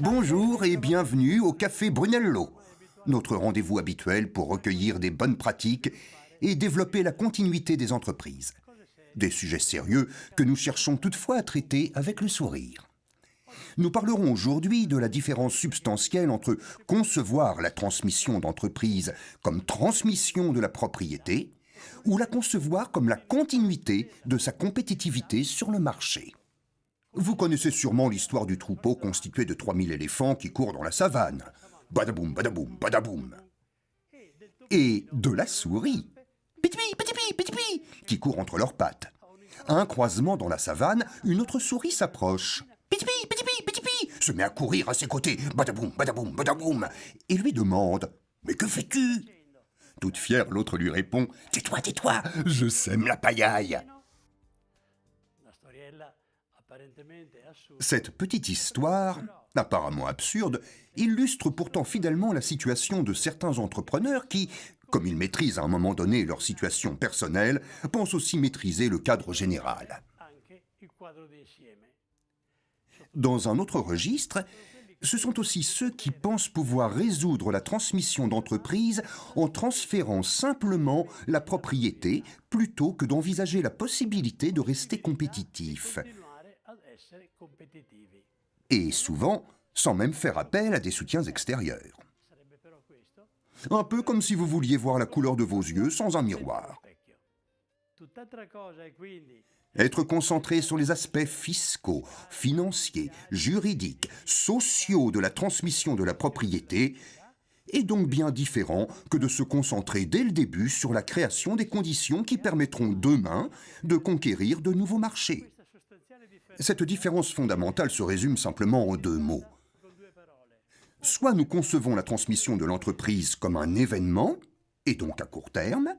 Bonjour et bienvenue au Café Brunello, notre rendez-vous habituel pour recueillir des bonnes pratiques et développer la continuité des entreprises. Des sujets sérieux que nous cherchons toutefois à traiter avec le sourire. Nous parlerons aujourd'hui de la différence substantielle entre concevoir la transmission d'entreprise comme transmission de la propriété ou la concevoir comme la continuité de sa compétitivité sur le marché. Vous connaissez sûrement l'histoire du troupeau constitué de 3000 éléphants qui courent dans la savane. Badaboum, badaboum, badaboum. Et de la souris, pitipi, pitipi, pitipi, qui court entre leurs pattes. À un croisement dans la savane, une autre souris s'approche. Pitipi, pitipi, pitipi, se met à courir à ses côtés. Badaboum, badaboum, badaboum. Et lui demande « Mais que fais-tu » Toute fière, l'autre lui répond « Tais-toi, tais-toi, je sème la paillaille ». Cette petite histoire, apparemment absurde, illustre pourtant fidèlement la situation de certains entrepreneurs qui, comme ils maîtrisent à un moment donné leur situation personnelle, pensent aussi maîtriser le cadre général. Dans un autre registre, ce sont aussi ceux qui pensent pouvoir résoudre la transmission d'entreprise en transférant simplement la propriété plutôt que d'envisager la possibilité de rester compétitif. Et souvent, sans même faire appel à des soutiens extérieurs. Un peu comme si vous vouliez voir la couleur de vos yeux sans un miroir. Être concentré sur les aspects fiscaux, financiers, juridiques, sociaux de la transmission de la propriété est donc bien différent que de se concentrer dès le début sur la création des conditions qui permettront demain de conquérir de nouveaux marchés. Cette différence fondamentale se résume simplement en deux mots. Soit nous concevons la transmission de l'entreprise comme un événement, et donc à court terme,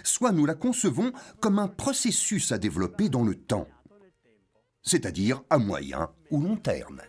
soit nous la concevons comme un processus à développer dans le temps, c'est-à-dire à moyen ou long terme.